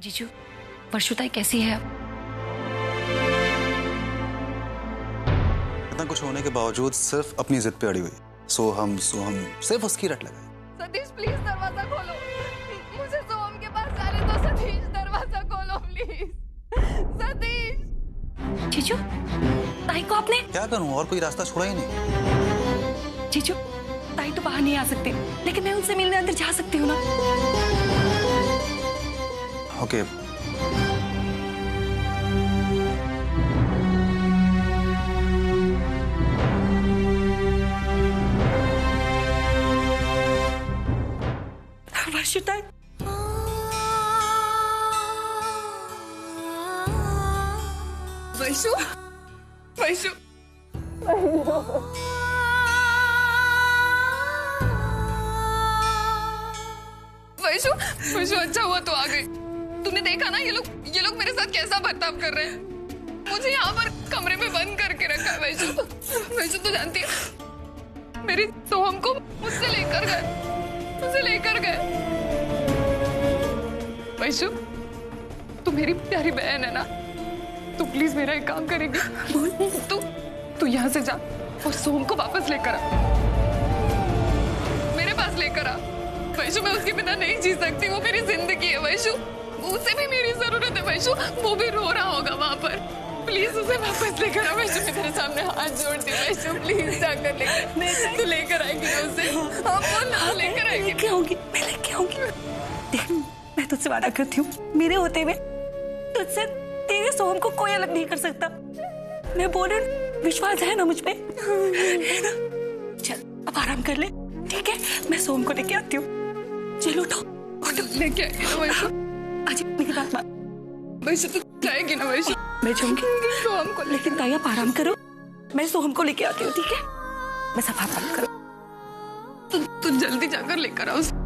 जीजू, वर्षुताई कैसी है अब? इतना कुछ होने के बावजूद सिर्फ अपनी जिद पे अड़ी हुई। सोहम सिर्फ उसकी रट लगाई। सतीश प्लीज दरवाजा खोलो, मुझे सोहम के पास जाने दो। सतीश दरवाजा खोलो प्लीज। सतीश। जीजू, ताई को आपने? क्या करूं, और कोई रास्ता छोड़ा ही नहीं। जीजू, ताई तो बाहर नहीं आ सकते, लेकिन मैं उनसे मिलने अंदर जा सकती हूँ ना? ओके। वर्षुताई, वैशु, वैशु, वैशु, वैशु अच्छा हुआ तो आ गई। तूने देखा ना ये लोग मेरे साथ कैसा बर्ताव कर रहे हैं। मुझे यहाँ पर कमरे में बंद करके रखा है। वैशु, वैशु तू जानती है मेरी सोहम को मुझसे लेकर गए। वैशु, तू मेरी प्यारी बहन है ना, तू प्लीज मेरा एक काम करेगी? तू यहाँ से जा और सोहम को वापस लेकर आ, मेरे पास लेकर आ। वैशु, मैं उसके बिना नहीं जी सकती, वो मेरी जिंदगी है। वैशु, उसे भी मेरी जरूरत है। वैशु, वो भी रो रहा होगा वहाँ पर, प्लीज उसे वापस लेकर आ। वैशु, मैं तेरे सामने हाथ जोड़ती हूँ। वैशु प्लीज जाकर लेकर, तू लेकर आएगी ना उसे? हाँ बोल, लेकर आएगी। मैं लेके आऊंगी। देख, मैं तुझसे वादा करती हूँ, मेरे होते हुए तुझसे तेरे सोहम को कोई अलग नहीं कर सकता। मैं बोल रही हूँ, विश्वास है ना मुझ पे? है ना? चल अब आराम कर ले, ठीक है? मैं सोहम को लेके आती हूँ। चलो उठो, लेके आएगी ना वैशु? आज मेरी बात मान। वैशु तू जाएगी ना? वैशु मैं जाऊंगी सोहम को, लेकिन ताई आप आराम करो, मैं सोहम को लेके आती हूँ, ठीक है? बस आप आराम करो। तू जल्दी जाकर लेकर आओ उसे।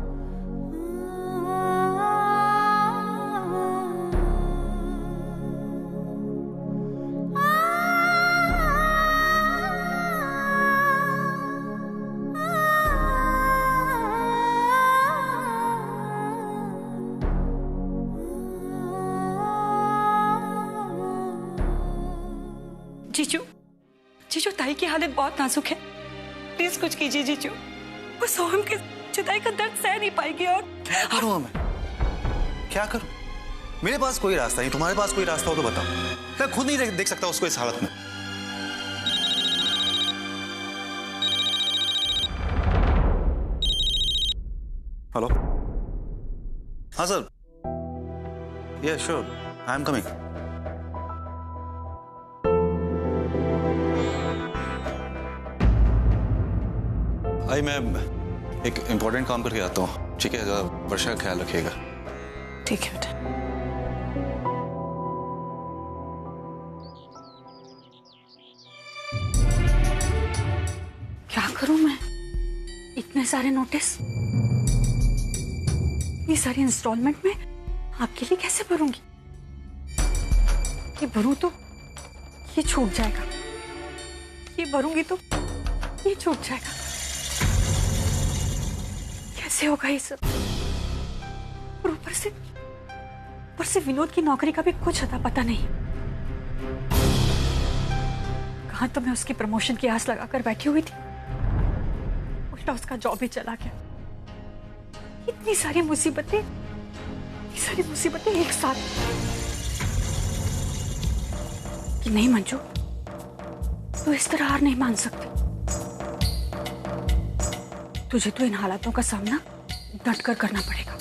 जीजू, ताई की हालत बहुत नाजुक है, प्लीज कुछ कीजिए जीजू। वो सोहम के जुदाई का दर्द सह नहीं पाएगी। और क्या करूं मैं? क्या करूं? मेरे पास कोई रास्ता नहीं, तुम्हारे पास कोई रास्ता हो तो बताओ। मैं खुद नहीं देख सकता उसको इस हालत में। हेलो, हाँ sir. Yeah, sure. I'm coming. आई मैं एक इम्पोर्टेंट काम करके आता हूँ, ठीक है? वर्षा का ख्याल रखिएगा। ठीक है बेटा। क्या करूं मैं? इतने सारे नोटिस, इतनी सारी इंस्टॉलमेंट में आपके लिए कैसे भरूंगी? ये भरूं तो ये छूट जाएगा, ये भरूंगी तो ये छूट जाएगा। कैसे होगा ये सब? और ऊपर से विनोद की नौकरी का भी कुछ अता पता नहीं। कहाँ तो मैं उसकी प्रमोशन की आस लगाकर बैठी हुई थी, उल्टा उसका जॉब ही चला गया। इतनी सारी मुसीबतें एक साथ। कि नहीं मंजू, तू इस तरह हार नहीं मान सकती। तुझे तो इन हालातों का सामना डटकर करना पड़ेगा।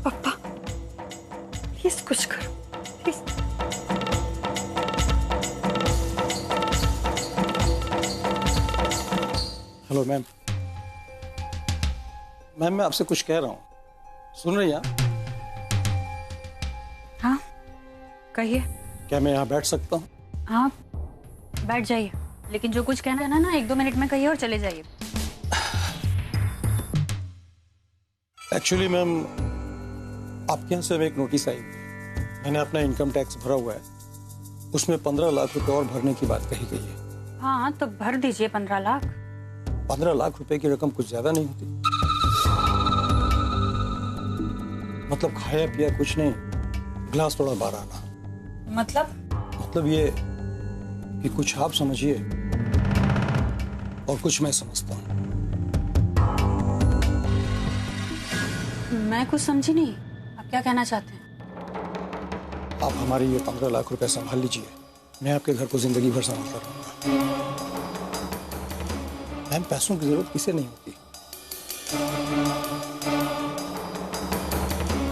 पापा प्लीज कुछ करो, प्लीज। Hello ma'am. मैम मैं आपसे कुछ कह रहा हूँ, सुन रही हैं? हाँ कहिए। क्या मैं यहाँ बैठ सकता हूँ? हाँ बैठ जाइए, लेकिन जो कुछ कहना है ना 1-2 मिनट में कहिए और चले जाइए। एक्चुअली मैम, आपके यहाँ से एक नोटिस आई, मैंने अपना इनकम टैक्स भरा हुआ है, उसमें 15 लाख रुपए और भरने की बात कही गई है। हाँ तो भर दीजिए 15 लाख। 15 लाख रुपए की रकम कुछ ज्यादा नहीं होती? मतलब खाया पिया कुछ नहीं, गिलास थोड़ा बाहर आना। मतलब ये कि कुछ आप समझिए और कुछ मैं समझता हूँ। मैं कुछ समझी नहीं, आप क्या कहना चाहते हैं? आप हमारे ये 15 लाख रुपए संभाल लीजिए, मैं आपके घर को जिंदगी भर संभालता रहूंगा। मैम, पैसों की जरूरत किसे नहीं होती।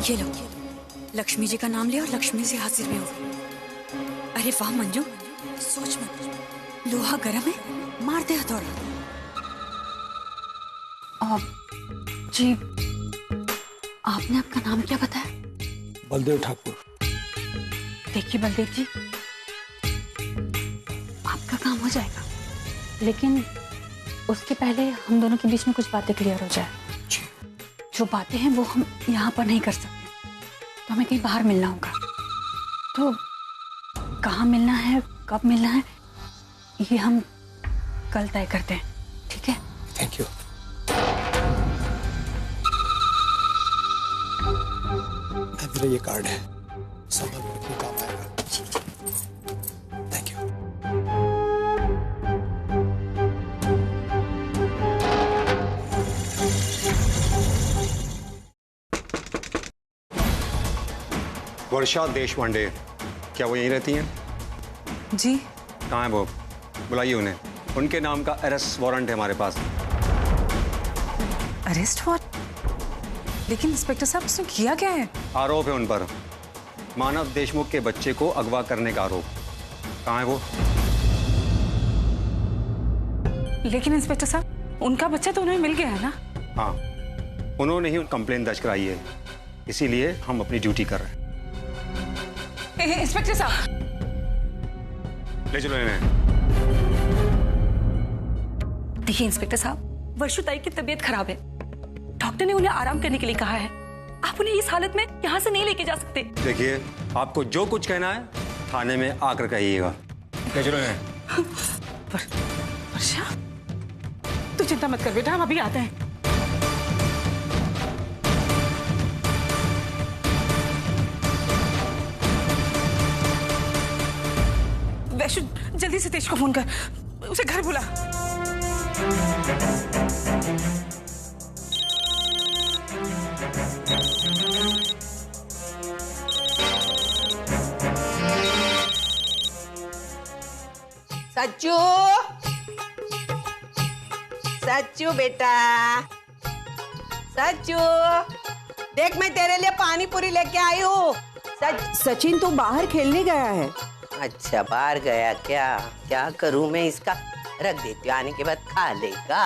ये लो, लक्ष्मी जी का नाम लिया और लक्ष्मी से हाजिर में हो। अरे वाह मंजू, सोच मत, लोहा गर्म है, मार दे हथौड़ा। जी, आपने आपका नाम क्या बताया? बलदेव ठाकुर। देखिए बलदेव जी, आपका काम हो जाएगा, लेकिन उसके पहले हम दोनों के बीच में कुछ बातें क्लियर हो जाए। जो बातें हैं वो हम यहाँ पर नहीं कर सकते, तो हमें कहीं बाहर मिलना होगा। तो कहाँ मिलना है, कब मिलना है, ये हम कल तय करते हैं, ठीक है? Thank you. मेरा ये कार्ड है, संभल के काम आएगा। Thank you. वर्षा देशपांडे, क्या वो यहीं रहती हैं? जी। कहाँ है वो? बुलाइए उन्हें। उनके नाम का अरेस्ट वारंट है हमारे पास। Arrest warrant? लेकिन इंस्पेक्टर साहब, उसने किया क्या है? आरोप है उन पर मानव देशमुख के बच्चे को अगवा करने का आरोप। कहाँ है वो? लेकिन इंस्पेक्टर साहब, उनका बच्चा तो उन्हें मिल गया है ना? हाँ, उन्होंने ही कंप्लेन दर्ज कराई है, इसीलिए हम अपनी ड्यूटी कर रहे हैं। इंस्पेक्टर साहब, ले चलो इन्हें। देखिए इंस्पेक्टर साहब, वर्षुताई की तबीयत खराब है, डॉक्टर ने उन्हें आराम करने के लिए कहा है। आप उन्हें इस हालत में यहाँ से नहीं लेके जा सकते। देखिए, आपको जो कुछ कहना है थाने में आकर कहिएगा। ले चलो इन्हें। वर्षा, तू चिंता मत कर बेटा, हम अभी आते हैं। वैशु, जल्दी से तेज को फोन कर, उसे घर बुला। सच्चू, सच्चू बेटा, सच्चू, देख मैं तेरे लिए पानी पूरी लेके आई हूँ। सचिन तो बाहर खेलने गया है। अच्छा, बाहर गया क्या? क्या करूँ मैं इसका? रख देती हूँ, आने के बाद खा लेगा।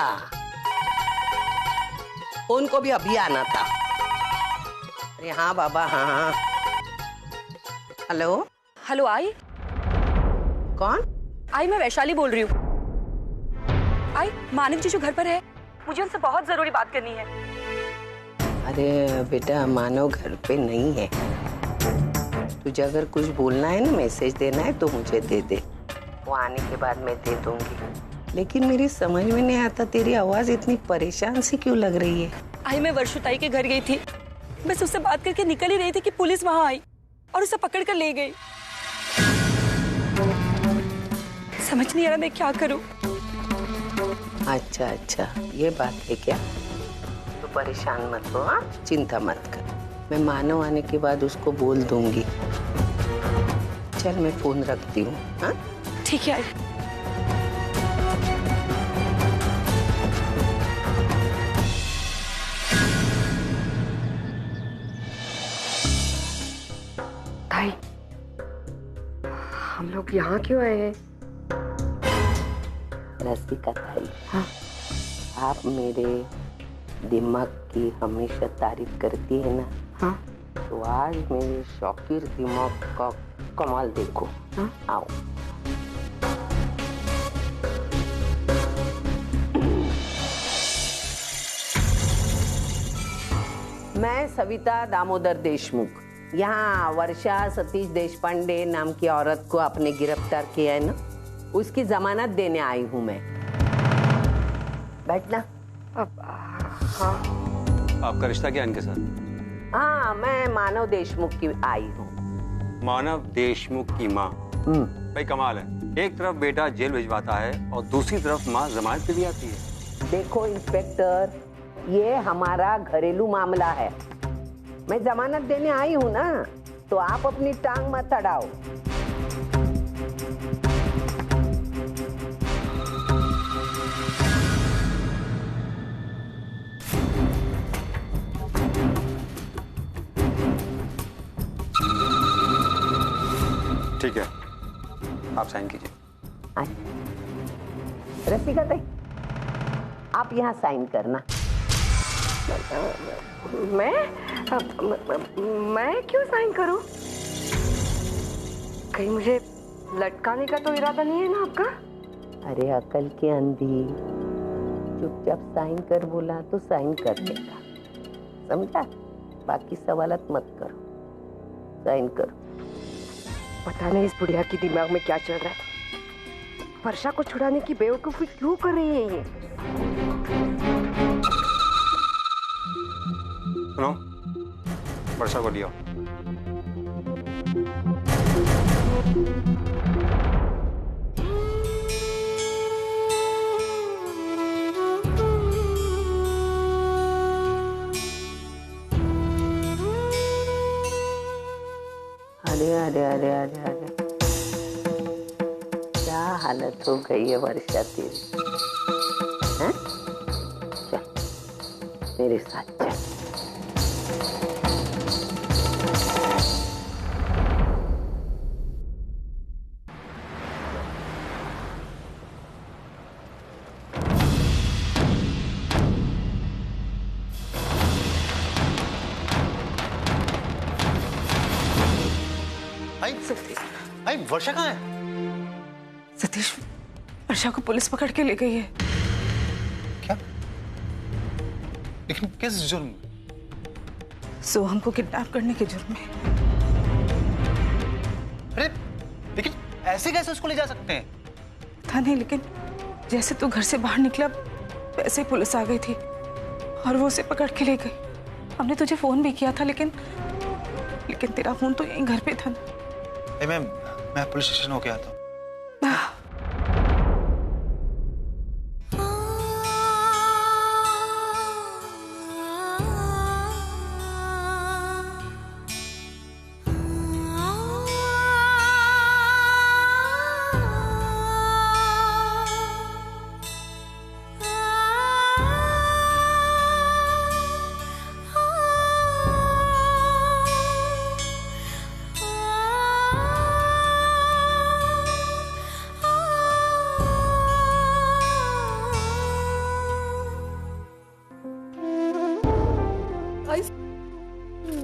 उनको भी अभी आना था। अरे हाँ बाबा, हाँ। हेलो हेलो, आई? कौन? आई, मैं वैशाली बोल रही हूँ। आई, मानव जी जो घर पर है, मुझे उनसे बहुत जरूरी बात करनी है। अरे बेटा, मानव घर पे नहीं है। तुझे अगर कुछ बोलना है ना, मैसेज देना है तो मुझे दे दे, वो आने के बाद मैं दे दूंगी। लेकिन मेरी समझ में नहीं आता, तेरी आवाज इतनी परेशान सी क्यों लग रही है? आई, मैं वर्षुताई के घर गई थी, बस उससे बात करके निकल ही रही थी कि पुलिस वहां आई और उसे पकड़ कर ले गई। समझ नहीं आ रहा मैं क्या करूं। अच्छा, ये बात है क्या? तो परेशान मत हो, हाँ? चिंता मत कर, मैं मानव आने के बाद उसको बोल दूंगी। चल मैं फोन रखती हूँ, हाँ? ठीक है। ताई, हम लोग यहाँ क्यों आए हैं? रसिका ताई, हाँ? आप मेरे दिमाग की हमेशा तारीफ करती है ना? हाँ? तो आज मेरे शौकीर दिमाग का कमाल देखो। हाँ? आओ। मैं सविता दामोदर देशमुख, यहाँ वर्षा सतीश देशपांडे नाम की औरत को आपने गिरफ्तार किया है ना, उसकी जमानत देने आई हूँ मैं। बैठना। आपका रिश्ता क्या इनके साथ? हाँ, मैं मानव देशमुख की आई हूँ। मानव देशमुख की माँ? भाई कमाल है, एक तरफ बेटा जेल भिजवाता है और दूसरी तरफ माँ जमानत पे भी आती है। देखो इंस्पेक्टर, ये हमारा घरेलू मामला है। मैं जमानत देने आई हूँ ना, तो आप अपनी टांग मत अड़ाओ। ठीक है, आप साइन कीजिए। रसिका दाई, आप यहाँ साइन करना। मैं क्यों साइन करूं? कहीं मुझे लटकाने का तो इरादा नहीं है ना आपका? अरे अकल की अंधी, चुपचाप साइन कर बोला तो साइन कर देगा, समझा? बाकी सवालत मत करो, साइन करो। पता नहीं इस बुढ़िया के दिमाग में क्या चल रहा है। वर्षा को छुड़ाने की बेवकूफी क्यों कर रही है ये? सुनो, वर्षा को लिया। अरे अरे अरे अरे अरे, क्या हालत हो गई है वर्षा तेरी, हैं? चल मेरे साथ चल। आई वर्षा कहाँ है? सतीश, वर्षा को पुलिस पकड़ के ले गई है। क्या? लेकिन किस जुर्म? सोहम को किडनैप करने के जुर्म में। अरे लेकिन ऐसे कैसे उसको ले जा सकते हैं? था नहीं, लेकिन जैसे तू घर से बाहर निकला वैसे ही पुलिस आ गई थी और वो उसे पकड़ के ले गई। हमने तुझे फोन भी किया था, लेकिन तेरा फोन तो यहीं घर पे था ना। मैं पुलिस स्टेशन होके आता हूँ।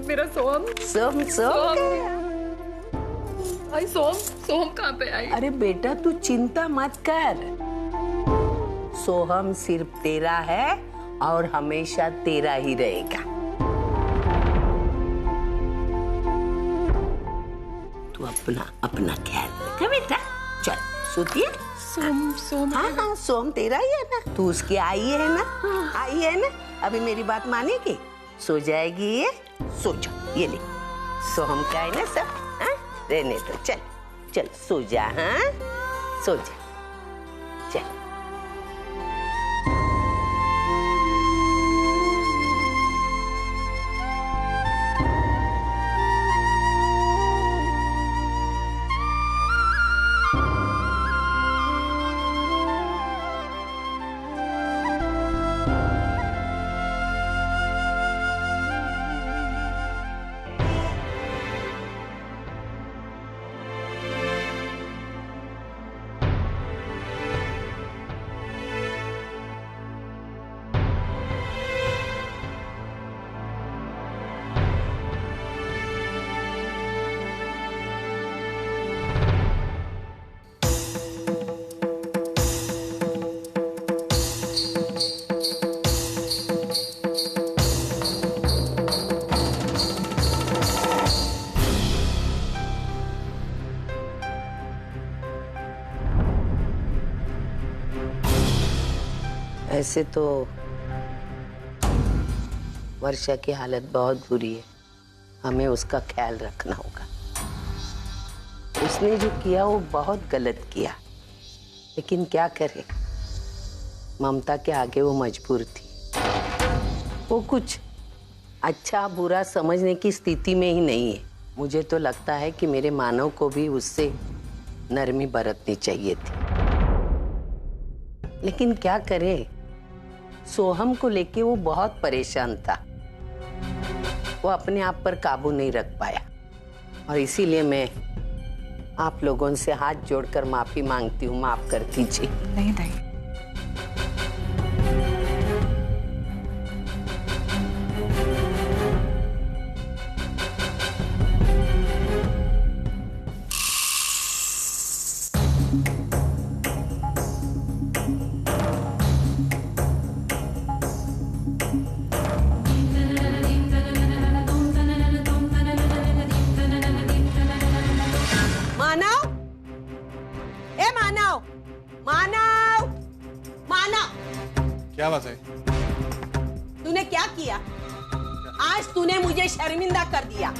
मेरा सोहम आई, सोहम कहाँ पे आई? अरे बेटा तू चिंता मत कर, सोहम सिर्फ तेरा है और हमेशा तेरा ही रहेगा। तू अपना ख्याल रख बेटा। चल सोतिए। सोम हाँ, सोम तेरा ही है ना, तू उसकी आई है ना, आई है ना। अभी मेरी बात मानेगी, सो जाएगी ये, सो जा। ये ले, सोहम का है ना सब, हाँ? रहने तो चल चल सो जा, हाँ सो जा, चल। ऐसे तो वर्षा की हालत बहुत बुरी है। हमें उसका ख्याल रखना होगा। उसने जो किया वो बहुत गलत किया, लेकिन क्या करे, ममता के आगे वो मजबूर थी। वो कुछ अच्छा बुरा समझने की स्थिति में ही नहीं है। मुझे तो लगता है कि मेरे मानव को भी उससे नरमी बरतनी चाहिए थी, लेकिन क्या करे, सोहम को लेके वो बहुत परेशान था। वो अपने आप पर काबू नहीं रख पाया और इसीलिए मैं आप लोगों से हाथ जोड़कर माफी मांगती हूँ। माफ कर दीजिए। नहीं दाई, क्या बात है? तूने क्या किया? आज तूने मुझे शर्मिंदा कर दिया।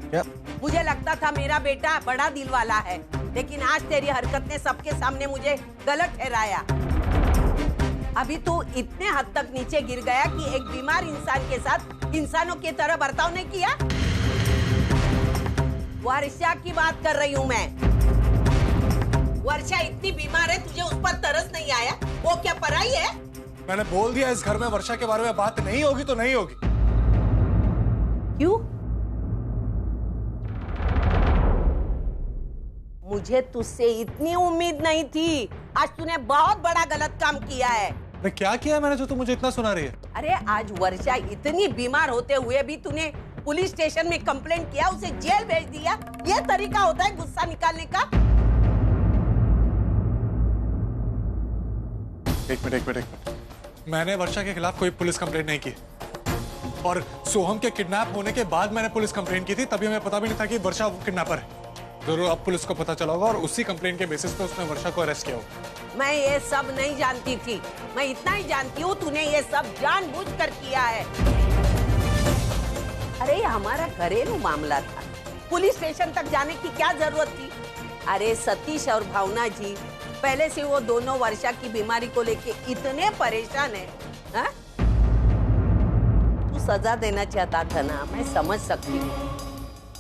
क्या? मुझे लगता था मेरा बेटा बड़ा दिल वाला है, लेकिन आज तेरी हरकत ने सबके सामने मुझे गलत ठहराया। अभी तू इतने हद तक नीचे गिर गया कि एक बीमार इंसान के साथ इंसानों की तरह बर्ताव नहीं किया। वर्षा की बात कर रही हूँ मैं। वर्षा इतनी बीमार है, तुझे उस पर तरस नहीं आया? वो क्या पराई है? मैंने बोल दिया इस घर में वर्षा के बारे में बात नहीं होगी तो नहीं होगी। क्यों? मुझे तुझसे इतनी उम्मीद नहीं थी। आज तूने बहुत बड़ा गलत काम किया है। मैं क्या किया मैंने जो तू मुझे इतना सुना रही है? अरे आज वर्षा इतनी बीमार होते हुए भी तूने पुलिस स्टेशन में कंप्लेंट किया, उसे जेल भेज दिया। ये तरीका होता है गुस्सा निकालने का? एक मिनट। मैंने वर्षा के खिलाफ कोई पुलिस कंप्लेंट नहीं की और सोहम के किडनैप होने के बाद मैंने पुलिस कंप्लेंट की थी। तभी हमें पता भी नहीं था कि वर्षा किडनैपर है। जरूर अब पुलिस को पता चला होगा और उसी कंप्लेंट के बेसिस पे उसने वर्षा को अरेस्ट किया होगा। मैं ये सब नहीं जानती थी। मैं इतना ही जानती हूँ, तूने ये सब जानबूझकर किया है। अरे ये हमारा घरेलू मामला था, पुलिस स्टेशन तक जाने की क्या जरूरत थी? अरे सतीश और भावना जी पहले से वो दोनों वर्षा की बीमारी को लेके इतने परेशान है। हा? तू सजा देना चाहता था ना, मैं समझ सकती हूँ,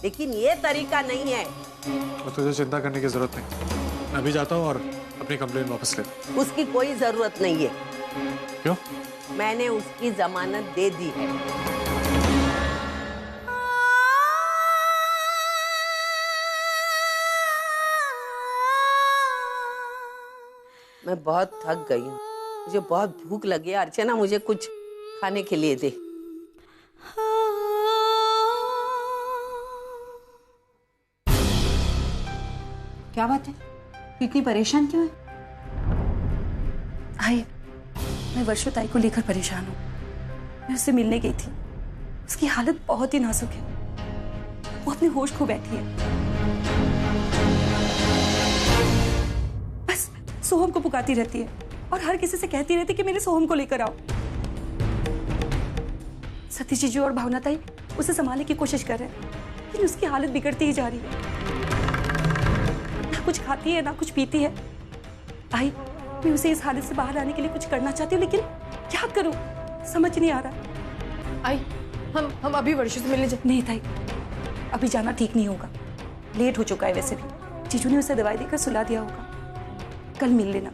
लेकिन ये तरीका नहीं है। तो तुझे चिंता करने की जरूरत नहीं। मैं अभी जाता हूँ और अपनी कंप्लेंट वापस ले। उसकी कोई जरूरत नहीं है। क्यों? मैंने उसकी जमानत दे दी है। मैं बहुत थक गई हूँ, मुझे बहुत भूख लगी है। अर्चना मुझे कुछ खाने के लिए दे। क्या बात है? इतनी परेशान क्यों है? आई, मैं वर्षा ताई को लेकर परेशान हूँ। मैं उससे मिलने गई थी, उसकी हालत बहुत ही नाजुक है। वो अपने होश खो बैठी है। बस सोहम को पुकारती रहती है और हर किसी से कहती रहती है कि मेरे सोहम को लेकर आओ। सतीश जीजू और भावना ताई उसे संभालने की कोशिश कर रहे हैं, लेकिन उसकी हालत बिगड़ती ही जा रही है। ना कुछ खाती है, ना कुछ पीती है। आई, मैं उसे इस हालत से बाहर आने के लिए कुछ करना चाहती हूँ, लेकिन क्या करूँ समझ नहीं आ रहा। आई, हम अभी वर्षा से मिलने नहीं ताई, अभी जाना ठीक नहीं होगा। लेट हो चुका है। वैसे भी जीजू ने उसे दवाई देकर सुला दिया होगा। कल मिल लेना।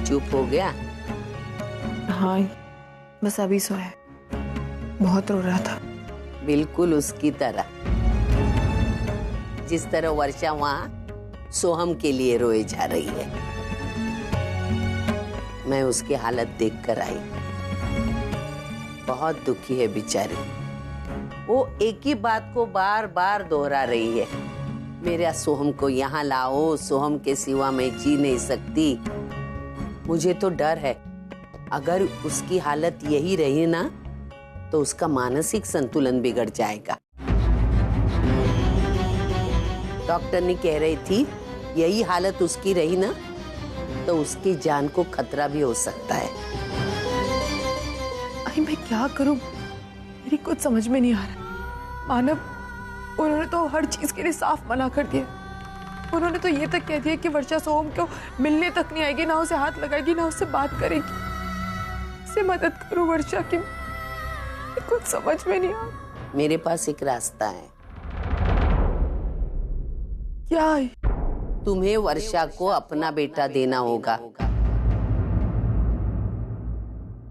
चुप हो गया? हाँ, बस अभी सोया, बहुत रो रहा था। बिल्कुल उसकी तरह, जिस तरह वर्षा वहां सोहम के लिए रोए जा रही है। मैं उसकी हालत देखकर आई, बहुत दुखी है बेचारी। वो एक ही बात को बार बार दोहरा रही है, मेरा सोहम को यहाँ लाओ, सोहम के सिवा मैं जी नहीं सकती। मुझे तो डर है अगर उसकी हालत यही रही ना तो उसका मानसिक संतुलन बिगड़ जाएगा। डॉक्टर ने कह रही थी यही हालत उसकी रही ना तो उसकी जान को खतरा भी हो सकता है। अरे मैं क्या करूं, मेरी कुछ समझ में नहीं आ रहा। मानव, उन्होंने तो हर चीज के लिए साफ मना कर दिया। उन्होंने तो ये तक कह दिया कि वर्षा सोहम को मिलने तक नहीं आएगी, ना उसे हाथ लगाएगी, ना उससे बात करेगी। इससे मदद करो वर्षा की, कुछ समझ में नहीं आ रहा। मेरे पास एक रास्ता है। क्या है? तुम्हें वर्षा को अपना बेटा देना होगा,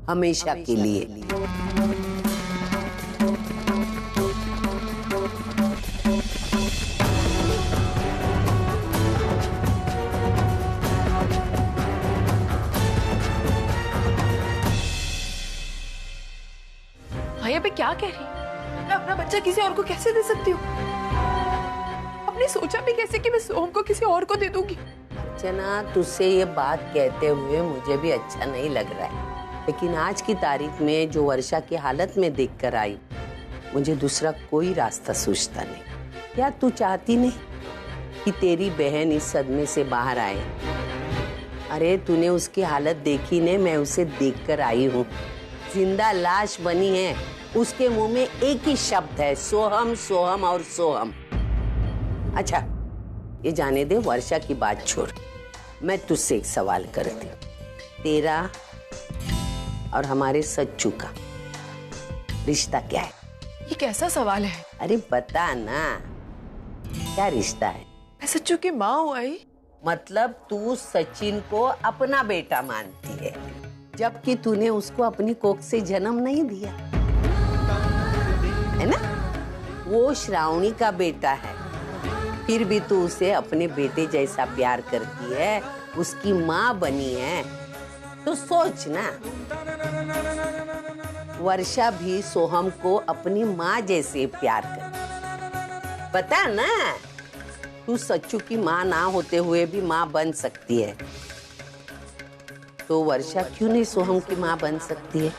हमेशा के लिए। भैया पे क्या कह रही? मैं अपना बच्चा किसी और को कैसे दे सकती हूँ? आपने सोचा भी कैसे कि मैं सोहम को किसी और को दे दूंगी? अर्चना, तुझसे ये बात कहते हुए मुझे भी अच्छा नहीं लग रहा है, लेकिन आज की तारीख में जो वर्षा की हालत में देखकर आई, मुझे दूसरा कोई रास्ता सूझता नहीं। क्या तू चाहती नहीं कि तेरी बहन इस सदमे से बाहर आए? अरे तूने उसकी हालत देखी ने, मैं उसे देखकर आई हूँ। जिंदा लाश बनी है, उसके मुंह में एक ही शब्द है, सोहम, सोहम और सोहम। अच्छा ये जाने दे, वर्षा की बात छोड़। मैं तुझसे एक सवाल करती हूँ, तेरा और हमारे सच्चू का रिश्ता क्या है? ये कैसा सवाल है? अरे बता ना, क्या रिश्ता है? मैं सच्चू की माँ हूँ। आई मतलब तू सचिन को अपना बेटा मानती है, जबकि तूने उसको अपनी कोख से जन्म नहीं दिया, है ना? वो श्रावणी का बेटा है, फिर भी तू उसे अपने बेटे जैसा प्यार करती है, उसकी माँ बनी है। तो सोच ना, वर्षा भी सोहम को अपनी माँ जैसे प्यार करती। बता ना, तू सच्चू की माँ ना होते हुए भी माँ बन सकती है, तो वर्षा क्यों नहीं सोहम की माँ बन सकती है?